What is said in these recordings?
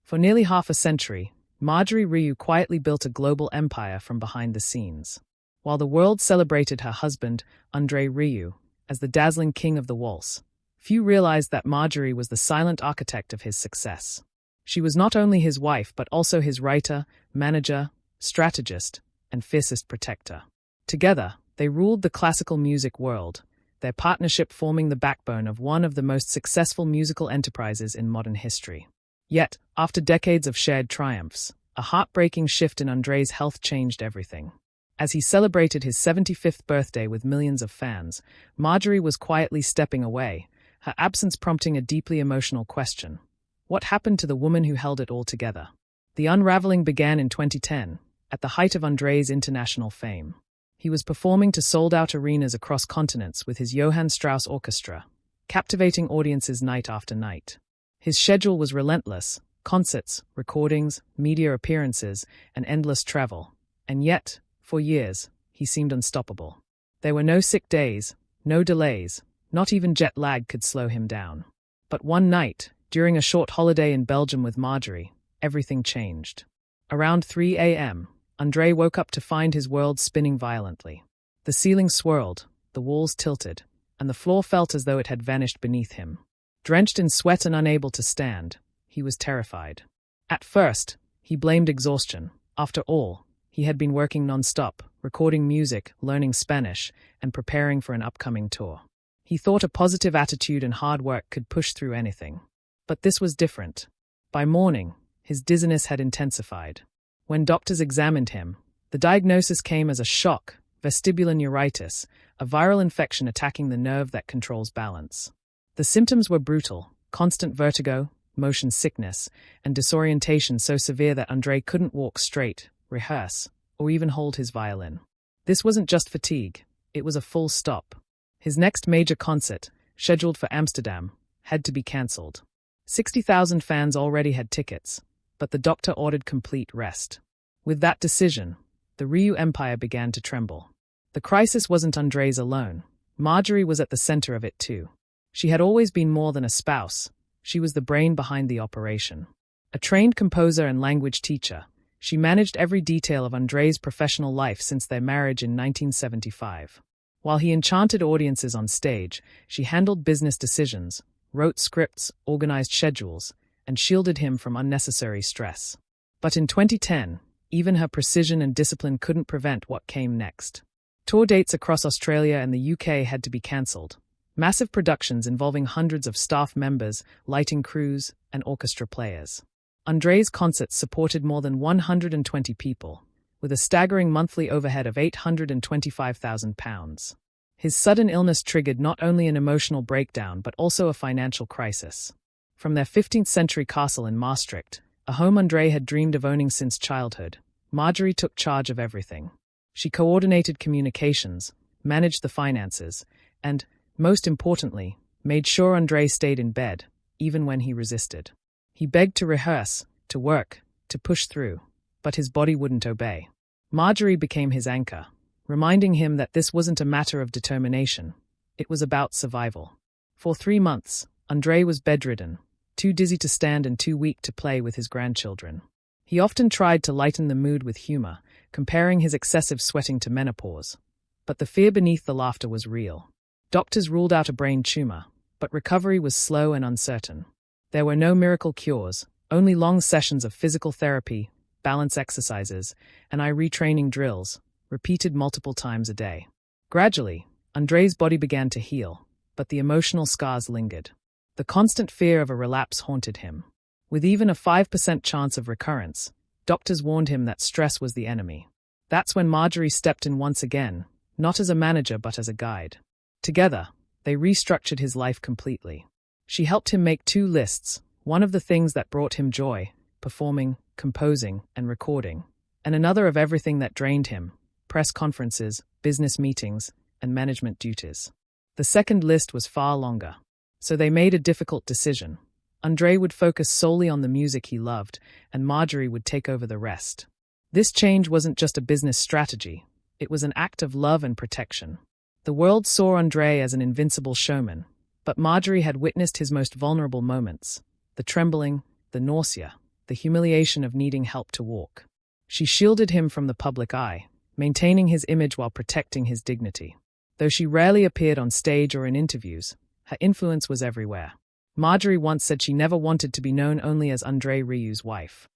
For nearly half a century, Marjorie Rieu quietly built a global empire from behind the scenes. While the world celebrated her husband, Andrè Rièu, as the dazzling king of the waltz, few realized that Marjorie was the silent architect of his success. She was not only his wife but also his writer, manager, strategist, and fiercest protector. Together, they ruled the classical music world, their partnership forming the backbone of one of the most successful musical enterprises in modern history. Yet, after decades of shared triumphs, a heartbreaking shift in André's health changed everything. As he celebrated his 75th birthday with millions of fans, Marjorie was quietly stepping away, her absence prompting a deeply emotional question. What happened to the woman who held it all together? The unraveling began in 2010, at the height of André's international fame. He was performing to sold-out arenas across continents with his Johann Strauss Orchestra, captivating audiences night after night. His schedule was relentless: concerts, recordings, media appearances, and endless travel. And yet, for years, he seemed unstoppable. There were no sick days, no delays, not even jet lag could slow him down. But one night, during a short holiday in Belgium with Marjorie, everything changed. Around 3 a.m., André woke up to find his world spinning violently. The ceiling swirled, the walls tilted, and the floor felt as though it had vanished beneath him. Drenched in sweat and unable to stand, he was terrified. At first, he blamed exhaustion. After all, he had been working non-stop, recording music, learning Spanish, and preparing for an upcoming tour. He thought a positive attitude and hard work could push through anything. But this was different. By morning, his dizziness had intensified. When doctors examined him, the diagnosis came as a shock: vestibular neuritis, a viral infection attacking the nerve that controls balance. The symptoms were brutal: constant vertigo, motion sickness, and disorientation so severe that André couldn't walk straight, rehearse, or even hold his violin. This wasn't just fatigue, it was a full stop. His next major concert, scheduled for Amsterdam, had to be cancelled. 60,000 fans already had tickets, but the doctor ordered complete rest. With that decision, the Rieu empire began to tremble. The crisis wasn't André's alone. Marjorie was at the center of it too. She had always been more than a spouse. She was the brain behind the operation. A trained composer and language teacher, she managed every detail of André's professional life since their marriage in 1975. While he enchanted audiences on stage, she handled business decisions, wrote scripts, organized schedules, and shielded him from unnecessary stress. But in 2010, even her precision and discipline couldn't prevent what came next. Tour dates across Australia and the UK had to be cancelled. Massive productions involving hundreds of staff members, lighting crews, and orchestra players. André's concerts supported more than 120 people, with a staggering monthly overhead of £825,000. His sudden illness triggered not only an emotional breakdown but also a financial crisis. From their 15th-century castle in Maastricht, a home André had dreamed of owning since childhood, Marjorie took charge of everything. She coordinated communications, managed the finances, and, most importantly, made sure André stayed in bed, even when he resisted. He begged to rehearse, to work, to push through, but his body wouldn't obey. Marjorie became his anchor, reminding him that this wasn't a matter of determination, it was about survival. For 3 months, André was bedridden, too dizzy to stand and too weak to play with his grandchildren. He often tried to lighten the mood with humor, comparing his excessive sweating to menopause. But the fear beneath the laughter was real. Doctors ruled out a brain tumor, but recovery was slow and uncertain. There were no miracle cures, only long sessions of physical therapy, balance exercises, and eye retraining drills, repeated multiple times a day. Gradually, André's body began to heal, but the emotional scars lingered. The constant fear of a relapse haunted him. With even a 5% chance of recurrence, doctors warned him that stress was the enemy. That's when Marjorie stepped in once again, not as a manager but as a guide. Together, they restructured his life completely. She helped him make 2 lists, one of the things that brought him joy, performing, composing, and recording, and another of everything that drained him, press conferences, business meetings, and management duties. The second list was far longer. So they made a difficult decision. André would focus solely on the music he loved, and Marjorie would take over the rest. This change wasn't just a business strategy, it was an act of love and protection. The world saw André as an invincible showman, but Marjorie had witnessed his most vulnerable moments: the trembling, the nausea, the humiliation of needing help to walk. She shielded him from the public eye, maintaining his image while protecting his dignity. Though she rarely appeared on stage or in interviews, her influence was everywhere. Marjorie once said she never wanted to be known only as Andrè Rieu's wife.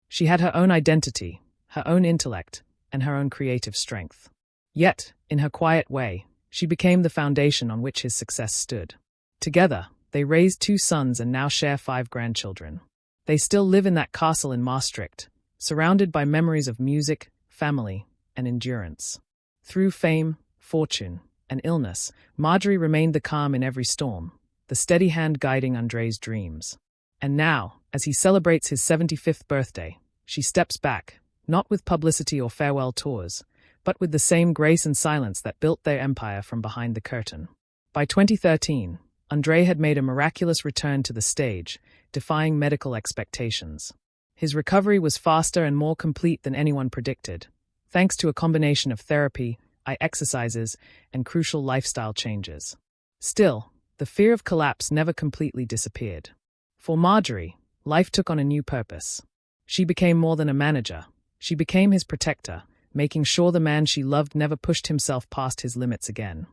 She had her own identity, her own intellect, and her own creative strength. Yet, in her quiet way, she became the foundation on which his success stood. Together, they raised 2 sons and now share 5 grandchildren. They still live in that castle in Maastricht, surrounded by memories of music, family, and endurance. Through fame, fortune, and illness, Marjorie remained the calm in every storm, the steady hand guiding André's dreams. And now, as he celebrates his 75th birthday, she steps back, not with publicity or farewell tours, but with the same grace and silence that built their empire from behind the curtain. By 2013, André had made a miraculous return to the stage, defying medical expectations. His recovery was faster and more complete than anyone predicted, thanks to a combination of therapy, eye exercises, and crucial lifestyle changes. Still, the fear of collapse never completely disappeared. For Marjorie, life took on a new purpose. She became more than a manager. She became his protector, making sure the man she loved never pushed himself past his limits again.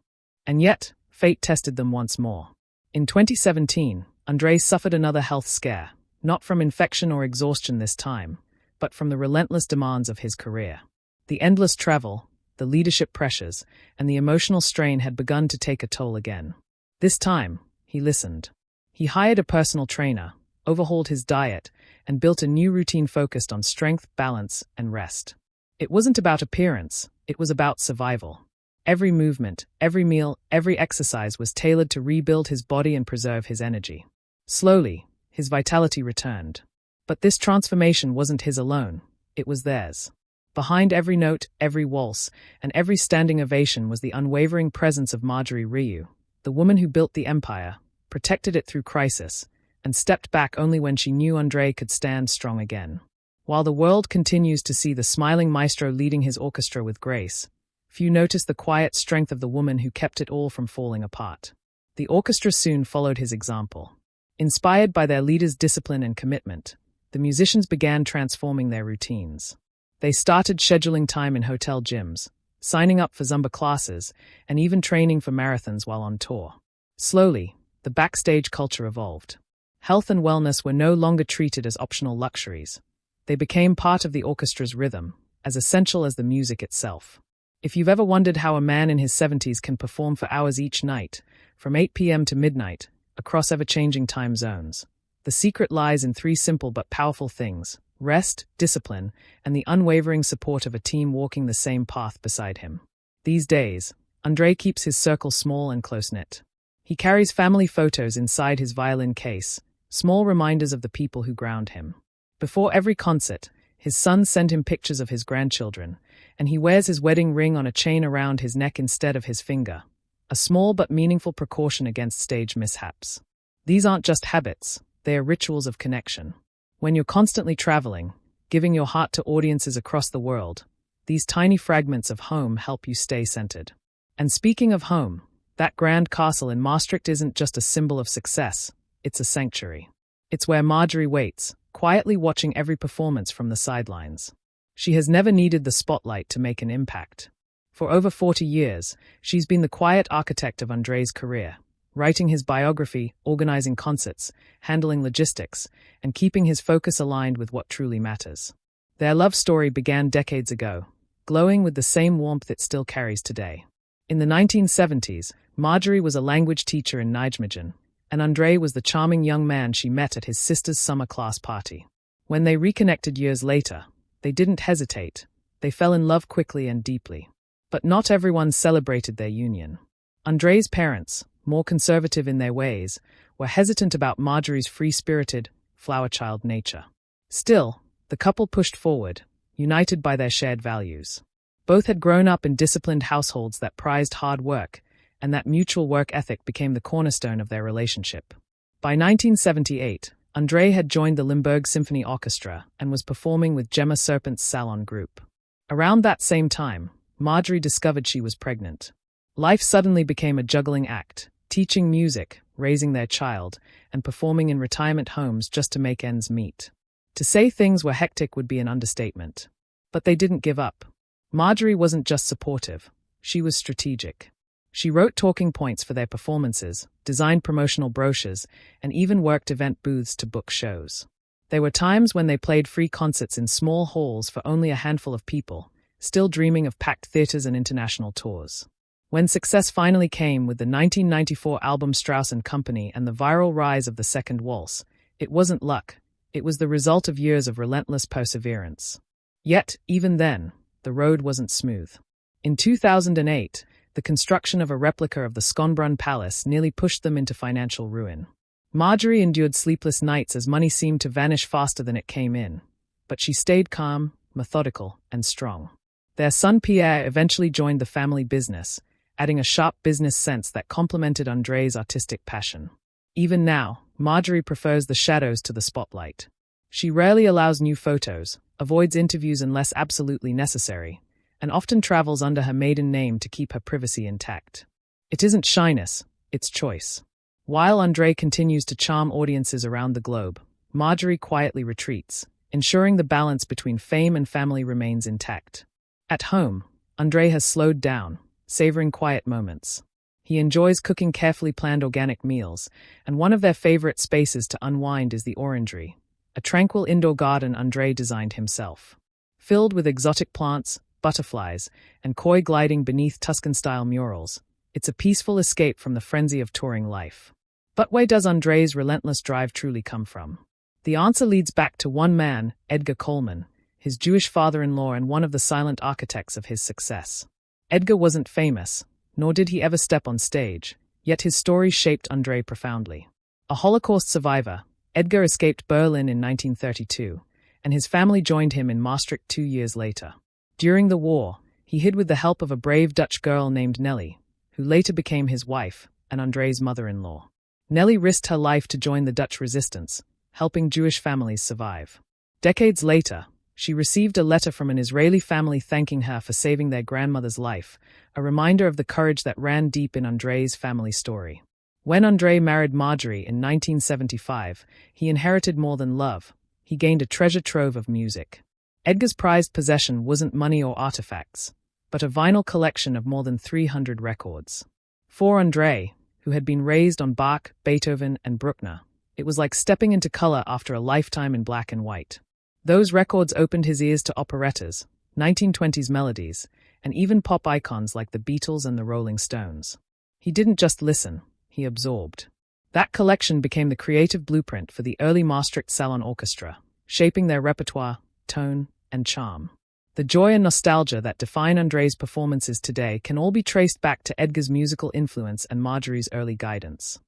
And yet, fate tested them once more. In 2017, André suffered another health scare, not from infection or exhaustion this time, but from the relentless demands of his career. The endless travel, the leadership pressures, and the emotional strain had begun to take a toll again. This time, he listened. He hired a personal trainer, overhauled his diet, and built a new routine focused on strength, balance, and rest. It wasn't about appearance, it was about survival. Every movement, every meal, every exercise was tailored to rebuild his body and preserve his energy. Slowly, his vitality returned. But this transformation wasn't his alone, it was theirs. Behind every note, every waltz, and every standing ovation was the unwavering presence of Marjorie Rieu, the woman who built the empire, protected it through crisis, and stepped back only when she knew André could stand strong again. While the world continues to see the smiling maestro leading his orchestra with grace, few notice the quiet strength of the woman who kept it all from falling apart. The orchestra soon followed his example. Inspired by their leader's discipline and commitment, the musicians began transforming their routines. They started scheduling time in hotel gyms, signing up for Zumba classes, and even training for marathons while on tour. Slowly, the backstage culture evolved. Health and wellness were no longer treated as optional luxuries. They became part of the orchestra's rhythm, as essential as the music itself. If you've ever wondered how a man in his 70s can perform for hours each night, from 8 p.m. to midnight, across ever-changing time zones, the secret lies in 3 simple but powerful things: rest, discipline, and the unwavering support of a team walking the same path beside him. These days, André keeps his circle small and close-knit. He carries family photos inside his violin case, small reminders of the people who ground him. Before every concert, his sons send him pictures of his grandchildren, and he wears his wedding ring on a chain around his neck instead of his finger, a small but meaningful precaution against stage mishaps. These aren't just habits, they are rituals of connection. When you're constantly traveling, giving your heart to audiences across the world, these tiny fragments of home help you stay centered. And speaking of home, that grand castle in Maastricht isn't just a symbol of success, it's a sanctuary. It's where Marjorie waits, quietly watching every performance from the sidelines. She has never needed the spotlight to make an impact. For over 40 years, she's been the quiet architect of André's career, writing his biography, organizing concerts, handling logistics, and keeping his focus aligned with what truly matters. Their love story began decades ago, glowing with the same warmth it still carries today. In the 1970s, Marjorie was a language teacher in Nijmegen, and André was the charming young man she met at his sister's summer class party. When they reconnected years later, they didn't hesitate. They fell in love quickly and deeply. But not everyone celebrated their union. André's parents, more conservative in their ways, were hesitant about Marjorie's free-spirited, flower-child nature. Still, the couple pushed forward, united by their shared values. Both had grown up in disciplined households that prized hard work, and that mutual work ethic became the cornerstone of their relationship. By 1978, André had joined the Limburg Symphony Orchestra and was performing with Gemma Serpent's Salon Group. Around that same time, Marjorie discovered she was pregnant. Life suddenly became a juggling act, teaching music, raising their child, and performing in retirement homes just to make ends meet. To say things were hectic would be an understatement. But they didn't give up. Marjorie wasn't just supportive, she was strategic. She wrote talking points for their performances, designed promotional brochures, and even worked event booths to book shows. There were times when they played free concerts in small halls for only a handful of people, still dreaming of packed theaters and international tours. When success finally came with the 1994 album Strauss & Company and the viral rise of the second waltz, it wasn't luck, it was the result of years of relentless perseverance. Yet, even then, the road wasn't smooth. In 2008, the construction of a replica of the Schönbrunn Palace nearly pushed them into financial ruin. Marjorie endured sleepless nights as money seemed to vanish faster than it came in. But she stayed calm, methodical, and strong. Their son Pierre eventually joined the family business, adding a sharp business sense that complemented André's artistic passion. Even now, Marjorie prefers the shadows to the spotlight. She rarely allows new photos, avoids interviews unless absolutely necessary, and often travels under her maiden name to keep her privacy intact. It isn't shyness, it's choice. While André continues to charm audiences around the globe, Marjorie quietly retreats, ensuring the balance between fame and family remains intact. At home, André has slowed down, savoring quiet moments. He enjoys cooking carefully planned organic meals, and one of their favorite spaces to unwind is the orangery, a tranquil indoor garden André designed himself. Filled with exotic plants, butterflies, and koi gliding beneath Tuscan-style murals, it's a peaceful escape from the frenzy of touring life. But where does André's relentless drive truly come from? The answer leads back to one man, Edgar Coleman, his Jewish father-in-law and one of the silent architects of his success. Edgar wasn't famous, nor did he ever step on stage, yet his story shaped André profoundly. A Holocaust survivor, Edgar escaped Berlin in 1932, and his family joined him in Maastricht 2 years later. During the war, he hid with the help of a brave Dutch girl named Nelly, who later became his wife and André's mother-in-law. Nelly risked her life to join the Dutch resistance, helping Jewish families survive. Decades later, she received a letter from an Israeli family thanking her for saving their grandmother's life, a reminder of the courage that ran deep in André's family story. When André married Marjorie in 1975, he inherited more than love. He gained a treasure trove of music. Edgar's prized possession wasn't money or artifacts, but a vinyl collection of more than 300 records. For André, who had been raised on Bach, Beethoven, and Bruckner, it was like stepping into color after a lifetime in black and white. Those records opened his ears to operettas, 1920s melodies, and even pop icons like the Beatles and the Rolling Stones. He didn't just listen, he absorbed. That collection became the creative blueprint for the early Maastricht Salon Orchestra, shaping their repertoire, tone, and charm. The joy and nostalgia that define André's performances today can all be traced back to Edgar's musical influence and Marjorie's early guidance.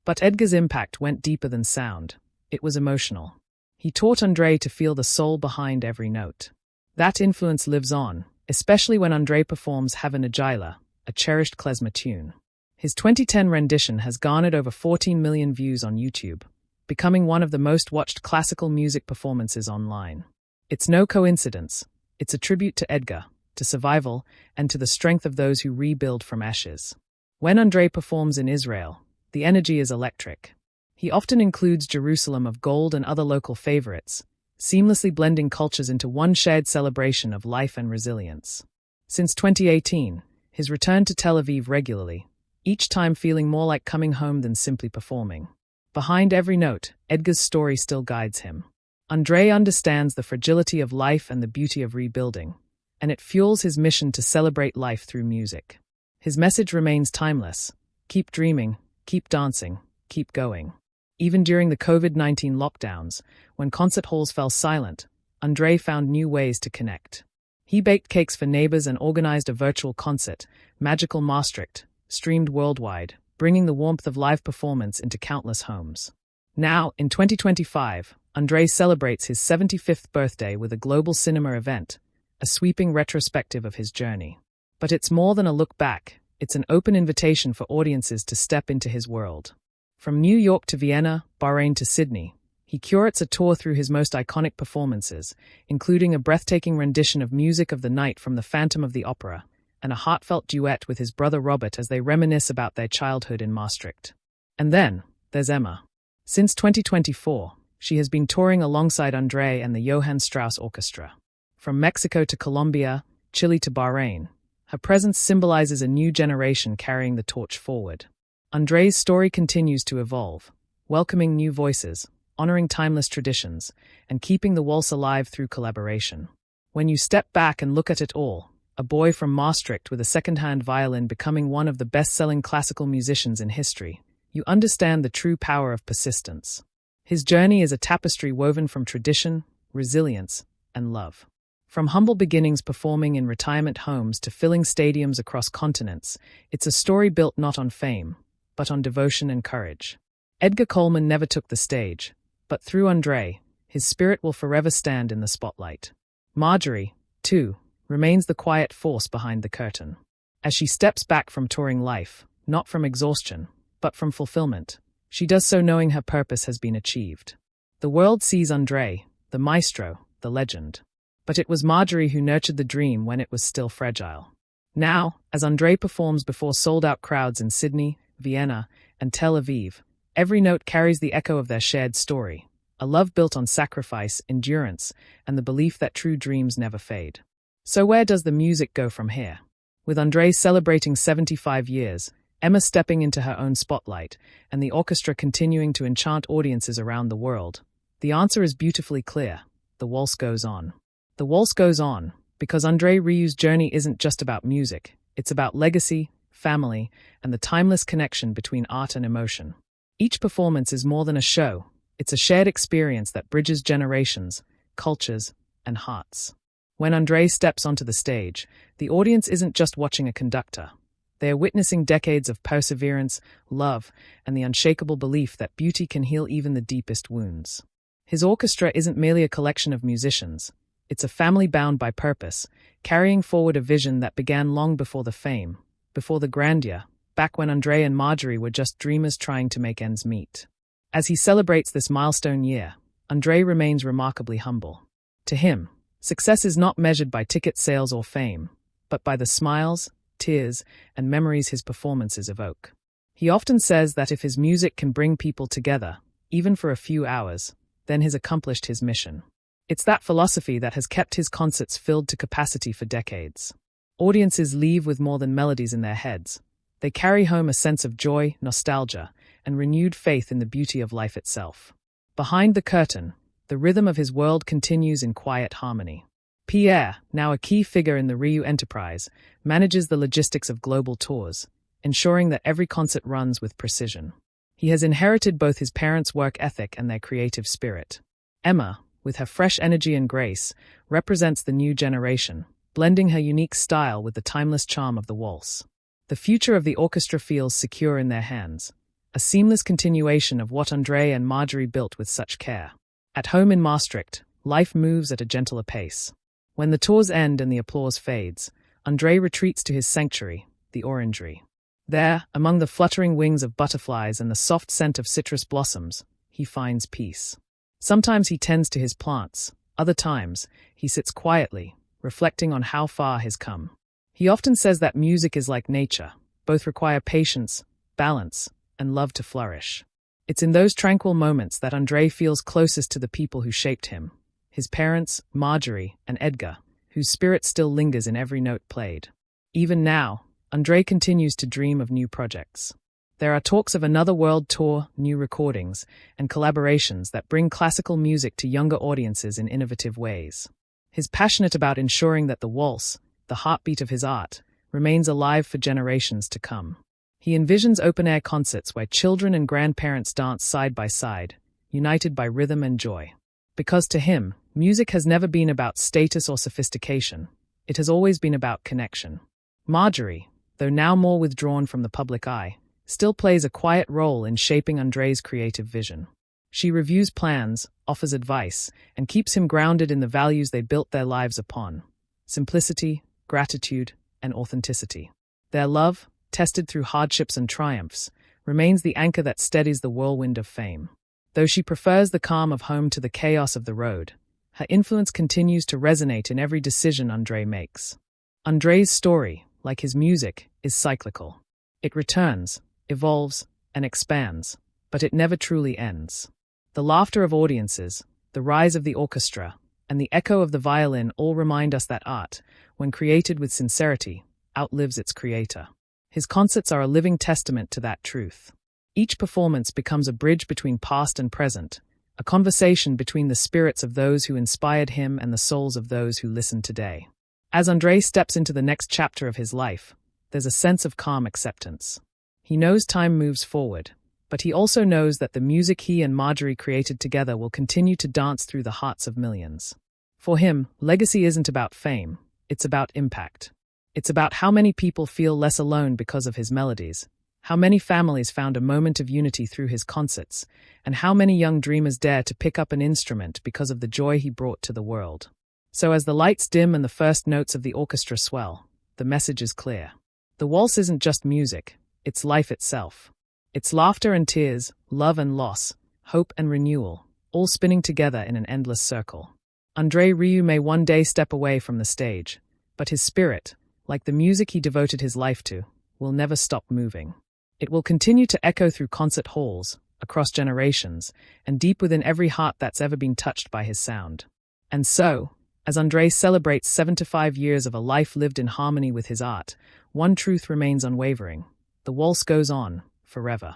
But Edgar's impact went deeper than sound. It was emotional. He taught André to feel the soul behind every note. That influence lives on, especially when André performs Have a Nagila, a cherished klezmer tune. His 2010 rendition has garnered over 14 million views on YouTube, becoming one of the most watched classical music performances online. It's no coincidence. It's a tribute to Edgar, to survival, and to the strength of those who rebuild from ashes. When André performs in Israel, the energy is electric. He often includes Jerusalem of Gold and other local favorites, seamlessly blending cultures into one shared celebration of life and resilience. Since 2018, he's returned to Tel Aviv regularly, each time feeling more like coming home than simply performing. Behind every note, Edgar's story still guides him. André understands the fragility of life and the beauty of rebuilding, and it fuels his mission to celebrate life through music. His message remains timeless. Keep dreaming, keep dancing, keep going. Even during the COVID-19 lockdowns, when concert halls fell silent, André found new ways to connect. He baked cakes for neighbors and organized a virtual concert, Magical Maastricht, streamed worldwide, bringing the warmth of live performance into countless homes. Now, in 2025, André celebrates his 75th birthday with a global cinema event, a sweeping retrospective of his journey. But it's more than a look back, it's an open invitation for audiences to step into his world. From New York to Vienna, Bahrain to Sydney, he curates a tour through his most iconic performances, including a breathtaking rendition of Music of the Night from The Phantom of the Opera, and a heartfelt duet with his brother Robert as they reminisce about their childhood in Maastricht. And then, there's Emma. Since 2024, She has been touring alongside André and the Johann Strauss Orchestra. From Mexico to Colombia, Chile to Bahrain, her presence symbolizes a new generation carrying the torch forward. André's story continues to evolve, welcoming new voices, honoring timeless traditions, and keeping the waltz alive through collaboration. When you step back and look at it all, a boy from Maastricht with a second-hand violin becoming one of the best-selling classical musicians in history, you understand the true power of persistence. His journey is a tapestry woven from tradition, resilience, and love. From humble beginnings performing in retirement homes to filling stadiums across continents, it's a story built not on fame, but on devotion and courage. Edgar Coleman never took the stage, but through André, his spirit will forever stand in the spotlight. Marjorie, too, remains the quiet force behind the curtain. As she steps back from touring life, not from exhaustion, but from fulfillment, she does so knowing her purpose has been achieved. The world sees André, the maestro, the legend. But it was Marjorie who nurtured the dream when it was still fragile. Now, as André performs before sold-out crowds in Sydney, Vienna, and Tel Aviv, every note carries the echo of their shared story, a love built on sacrifice, endurance, and the belief that true dreams never fade. So where does the music go from here? With André celebrating 75 years, Emma stepping into her own spotlight, and the orchestra continuing to enchant audiences around the world, the answer is beautifully clear: the waltz goes on. The waltz goes on, because Andrè Rieu's journey isn't just about music, it's about legacy, family, and the timeless connection between art and emotion. Each performance is more than a show, it's a shared experience that bridges generations, cultures, and hearts. When André steps onto the stage, the audience isn't just watching a conductor. They are witnessing decades of perseverance, love, and the unshakable belief that beauty can heal even the deepest wounds. His orchestra isn't merely a collection of musicians. It's a family bound by purpose, carrying forward a vision that began long before the fame, before the grandeur, back when André and Marjorie were just dreamers trying to make ends meet. As he celebrates this milestone year, André remains remarkably humble. To him, success is not measured by ticket sales or fame, but by the smiles, tears, and memories his performances evoke. He often says that if his music can bring people together, even for a few hours, then he's accomplished his mission. It's that philosophy that has kept his concerts filled to capacity for decades. Audiences leave with more than melodies in their heads. They carry home a sense of joy, nostalgia, and renewed faith in the beauty of life itself. Behind the curtain, the rhythm of his world continues in quiet harmony. Pierre, now a key figure in the Rieu enterprise, manages the logistics of global tours, ensuring that every concert runs with precision. He has inherited both his parents' work ethic and their creative spirit. Emma, with her fresh energy and grace, represents the new generation, blending her unique style with the timeless charm of the waltz. The future of the orchestra feels secure in their hands, a seamless continuation of what André and Marjorie built with such care. At home in Maastricht, life moves at a gentler pace. When the tours end and the applause fades, André retreats to his sanctuary, the orangery. There, among the fluttering wings of butterflies and the soft scent of citrus blossoms, he finds peace. Sometimes he tends to his plants, other times, he sits quietly, reflecting on how far he's come. He often says that music is like nature, both require patience, balance, and love to flourish. It's in those tranquil moments that André feels closest to the people who shaped him, his parents, Marjorie, and Edgar, whose spirit still lingers in every note played. Even now, André continues to dream of new projects. There are talks of another world tour, new recordings, and collaborations that bring classical music to younger audiences in innovative ways. He's passionate about ensuring that the waltz, the heartbeat of his art, remains alive for generations to come. He envisions open-air concerts where children and grandparents dance side by side, united by rhythm and joy. Because to him, music has never been about status or sophistication. It has always been about connection. Marjorie, though now more withdrawn from the public eye, still plays a quiet role in shaping André's creative vision. She reviews plans, offers advice, and keeps him grounded in the values they built their lives upon: simplicity, gratitude, and authenticity. Their love, tested through hardships and triumphs, remains the anchor that steadies the whirlwind of fame. Though she prefers the calm of home to the chaos of the road, her influence continues to resonate in every decision André makes. André's story, like his music, is cyclical. It returns, evolves, and expands, but it never truly ends. The laughter of audiences, the rise of the orchestra, and the echo of the violin all remind us that art, when created with sincerity, outlives its creator. His concerts are a living testament to that truth. Each performance becomes a bridge between past and present, a conversation between the spirits of those who inspired him and the souls of those who listen today. As André steps into the next chapter of his life, there's a sense of calm acceptance. He knows time moves forward, but he also knows that the music he and Marjorie created together will continue to dance through the hearts of millions. For him, legacy isn't about fame, it's about impact. It's about how many people feel less alone because of his melodies, how many families found a moment of unity through his concerts, and how many young dreamers dare to pick up an instrument because of the joy he brought to the world. So as the lights dim and the first notes of the orchestra swell, the message is clear. The waltz isn't just music, it's life itself. It's laughter and tears, love and loss, hope and renewal, all spinning together in an endless circle. Andrè Rièu may one day step away from the stage, but his spirit, like the music he devoted his life to, will never stop moving. It will continue to echo through concert halls, across generations, and deep within every heart that's ever been touched by his sound. And so, as André celebrates 75 years of a life lived in harmony with his art, one truth remains unwavering: the waltz goes on, forever.